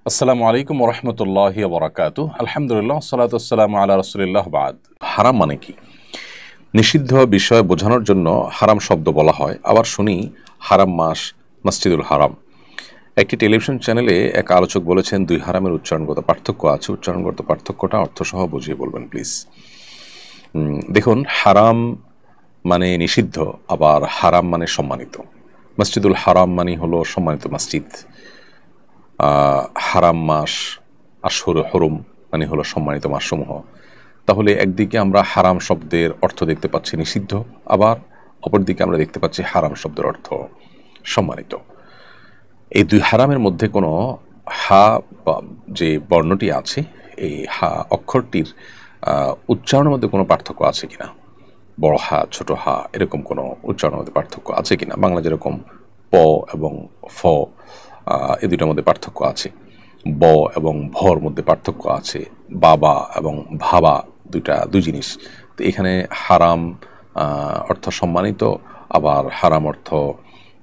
আসসালামু আলাইকুম ওরহমতুল্লাহি ওয়া বারাকাতুহু। আলহামদুলিল্লাহ, সালাতু ওয়াসসালামু আলা রাসূলিল্লাহ, বাদ। হারাম মানে কি? নিষিদ্ধ বিষয় বোঝানোর জন্য হারাম শব্দ বলা হয়। আবার শুনি হারাম মাস, মসজিদুল হারাম। একটি টেলিভিশন চ্যানেলে এক আলোচক বলেছেন, দুই হারামের উচ্চারণগত পার্থক্য আছে। উচ্চারণগত পার্থক্যটা অর্থসহ বুঝিয়ে বলবেন প্লিজ। দেখুন, হারাম মানে নিষিদ্ধ, আবার হারাম মানে সম্মানিত। মসজিদুল হারাম মানে হলো সম্মানিত মসজিদ। হারাম মাস, আশহুরে হুরুম মানে হলো সম্মানিত মাসসমূহ। তাহলে একদিকে আমরা হারাম শব্দের অর্থ দেখতে পাচ্ছি নিষিদ্ধ, আবার অপরদিকে আমরা দেখতে পাচ্ছি হারাম শব্দের অর্থ সম্মানিত। এই দুই হারামের মধ্যে কোনো হা বা যে বর্ণটি আছে, এই হা অক্ষরটির উচ্চারণের মধ্যে কোনো পার্থক্য আছে কিনা, বড় হা ছোট হা এরকম কোনো উচ্চারণের মধ্যে পার্থক্য আছে কিনা। বাংলা যেরকম প এবং ফ, এই দুইটার মধ্যে পার্থক্য আছে। ব এবং ভর মধ্যে পার্থক্য আছে। বাবা এবং ভাবা দুই জিনিস। তো এখানে হারাম অর্থ সম্মানিত, আবার হারাম অর্থ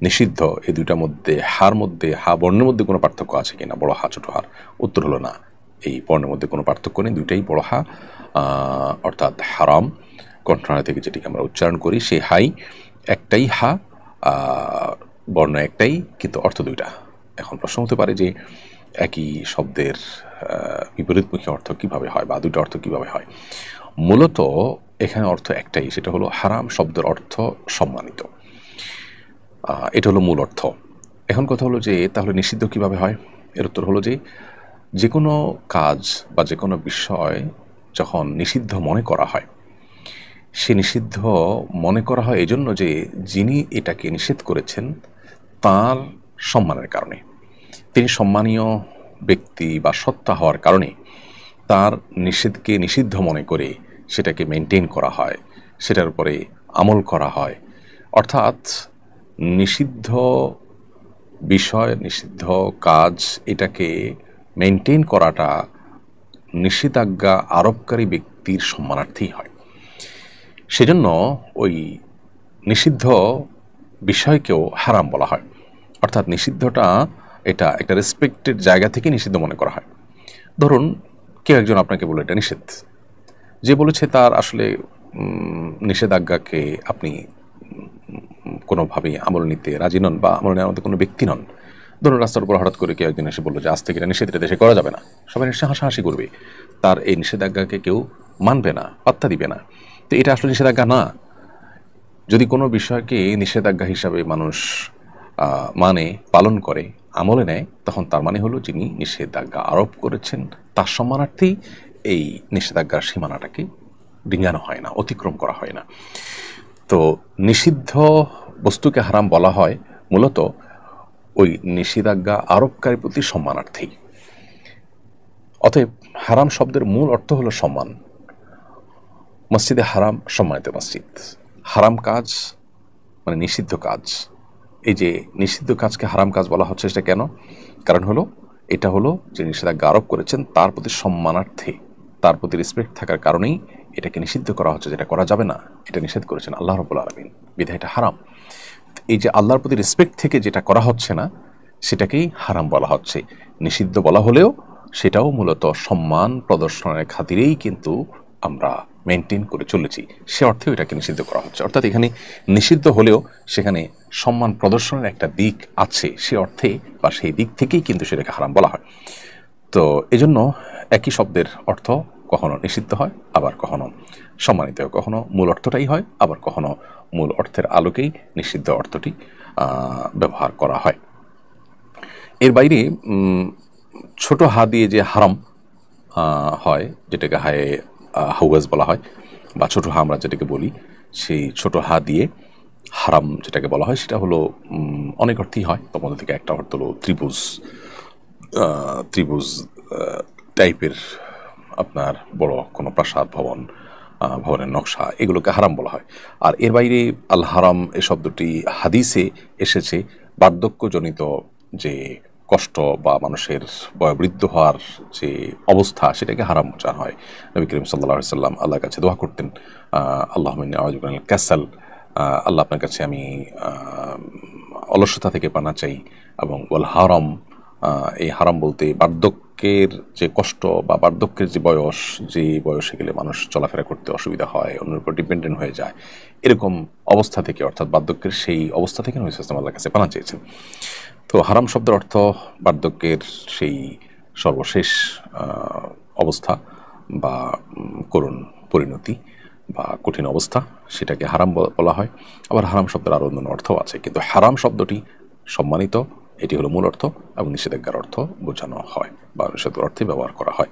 নিষিদ্ধ। এই দুইটার মধ্যে হা বর্ণের মধ্যে কোনো পার্থক্য আছে কিনা, বড় হা ছোট হার। উত্তর হলো না, এই বর্ণের মধ্যে কোনো পার্থক্য নেই, দুইটাই বড় হা, অর্থাৎ হারাম। কণ্ঠনালী থেকে যেটিকে আমরা উচ্চারণ করি সেই হাই, একটাই হা, বর্ণ একটাই, কিন্তু অর্থ দুইটা। এখন প্রশ্ন হতে পারে যে একই শব্দের বিপরীতমুখী অর্থ কিভাবে হয়, বা দুইটা অর্থ কিভাবে হয়। মূলত এখানে অর্থ একটাই, সেটা হলো হারাম শব্দের অর্থ সম্মানিত। এটা হলো মূল অর্থ। এখন কথা হলো যে তাহলে নিষিদ্ধ কিভাবে হয়। এর উত্তর হলো যে কোনো কাজ বা যে কোনো বিষয় যখন নিষিদ্ধ মনে করা হয়, সে নিষিদ্ধ মনে করা হয় এজন্য যে যিনি এটাকে নিষেধ করেছেন তার সম্মানের কারণে, তিনি সম্মানীয় ব্যক্তি বা সত্তা হওয়ার কারণে তার নিষেধকে নিষিদ্ধ মনে করে সেটাকে মেনটেন করা হয়, সেটার উপরে আমল করা হয়। অর্থাৎ নিষিদ্ধ বিষয়, নিষিদ্ধ কাজ, এটাকে মেনটেন করাটা নিষেধাজ্ঞা আরোপকারী ব্যক্তির সম্মানার্থেই হয়। সেজন্য ওই নিষিদ্ধ বিষয়কেও হারাম বলা হয়। অর্থাৎ নিষিদ্ধটা এটা একটা রেসপেক্টেড জায়গা থেকে নিষিদ্ধ মনে করা হয়। ধরুন, কেউ একজন আপনাকে বলে এটা নিষেধ, যে বলেছে তার আসলে নিষেধাজ্ঞাকে আপনি কোনোভাবেই আমল নিতে রাজি নন, বা আমল নেওয়ার মধ্যে কোনো ব্যক্তি নন। ধরুন, রাস্তার উপর হঠাৎ করে কেউ একজন এসে বললো যে আজ থেকে এটা নিষেধ, এটা দেশে করা যাবে না। সবাই নিশ্চয়ই হাসাহাসি করবে, তার এই নিষেধাজ্ঞাকে কেউ মানবে না, পাত্তা দিবে না। তো এটা আসলে নিষেধাজ্ঞা না। যদি কোনো বিষয়কে নিষেধাজ্ঞা হিসাবে মানুষ মানে পালন করে, আমলে নেয়, তখন তার মানে হলো যিনি নিষেধাজ্ঞা আরোপ করেছেন তার সম্মানার্থেই এই নিষেধাজ্ঞার সীমানাটাকে ডিঙানো হয় না, অতিক্রম করা হয় না। তো নিষিদ্ধ বস্তুকে হারাম বলা হয় মূলত ওই নিষেধাজ্ঞা আরোপকারীর প্রতি সম্মানার্থেই। অতএব হারাম শব্দের মূল অর্থ হলো সম্মান। মসজিদে হারাম সম্মানিত মসজিদ। হারাম কাজ মানে নিষিদ্ধ কাজ। এই যে নিষিদ্ধ কাজকে হারাম কাজ বলা হচ্ছে, সেটা কেন? কারণ হলো এটা হলো যে নিষেধাজ্ঞা আরোপ করেছেন তার প্রতি সম্মানার্থে, তার প্রতি রেসপেক্ট থাকার কারণেই এটাকে নিষিদ্ধ করা হচ্ছে। যেটা করা যাবে না এটা নিষেধ করেছেন আল্লাহ রাব্বুল আলামিন, বিধায় এটা হারাম। এই যে আল্লাহর প্রতি রেসপেক্ট থেকে যেটা করা হচ্ছে না সেটাকেই হারাম বলা হচ্ছে। নিষিদ্ধ বলা হলেও সেটাও মূলত সম্মান প্রদর্শনের খাতিরেই কিন্তু আমরা মেনটেন করে চলেছি, সে অর্থেও এটাকে নিষিদ্ধ করা হচ্ছে। অর্থাৎ এখানে নিষিদ্ধ হলেও সেখানে সম্মান প্রদর্শনের একটা দিক আছে, সে অর্থে বা সেই দিক থেকেই কিন্তু সেটাকে হারাম বলা হয়। তো এজন্য একই শব্দের অর্থ কখনো নিষিদ্ধ হয়, আবার কখনো সম্মানিত হয়, কখনো মূল অর্থটাই হয়, আবার কখনো মূল অর্থের আলোকেই নিষিদ্ধ অর্থটি ব্যবহার করা হয়। এর বাইরে ছোট হা দিয়ে যে হারাম হয়, যেটাকে হাওয়াজ বলা হয়, বা ছোট হা আমরা যেটাকে বলি, সেই ছোট হা দিয়ে হারাম যেটাকে বলা হয় সেটা হলো অনেক অর্থই হয়। তার মধ্যে থেকে একটা অর্থ হলো ত্রিভুজ, ত্রিভুজ টাইপের আপনার বড় কোনো প্রাসাদ, ভবনের নকশা, এগুলোকে হারাম বলা হয়। আর এর বাইরে আল হারাম এই শব্দটি হাদিসে এসেছে বার্ধক্যজনিত যে কষ্ট বা মানুষের বয়োবৃদ্ধ হওয়ার যে অবস্থা, সেটাকে হারাম বোঝানো হয়। নবী করিম সাল্লাল্লাহু আলাইহি ওয়াসাল্লাম আল্লাহর কাছে দোয়া করতেন, আল্লাহুম্মা ইন্নী আউযু বিকা মিনাল কাসাল, আল্লাহ আপনার কাছে আমি অলসতা থেকে পানা চাই, এবং ওয়াল হারাম, এই হারাম বলতে বার্ধক্যের যে কষ্ট বা বার্ধক্যের যে বয়স, যে বয়সে গেলে মানুষ চলাফেরা করতে অসুবিধা হয়, অন্যের উপর ডিপেন্ডেন্ট হয়ে যায়, এরকম অবস্থা থেকে, অর্থাৎ বার্ধক্যের সেই অবস্থা থেকে নবী সাল্লাল্লাহু আলাইহি ওয়াসাল্লাম আল্লাহর কাছে পানা চেয়েছেন। তো হারাম শব্দের অর্থ বার্ধক্যের সেই সর্বশেষ অবস্থা বা করুণ পরিণতি বা কঠিন অবস্থা, সেটাকে হারাম বলা হয়। আবার হারাম শব্দের আরও অন্যান্য অর্থও আছে, কিন্তু হারাম শব্দটি সম্মানিত, এটি হলো মূল অর্থ, এবং নিষেধাজ্ঞার অর্থ বোঝানো হয় বা নিষেধাজ্ঞার অর্থে ব্যবহার করা হয়।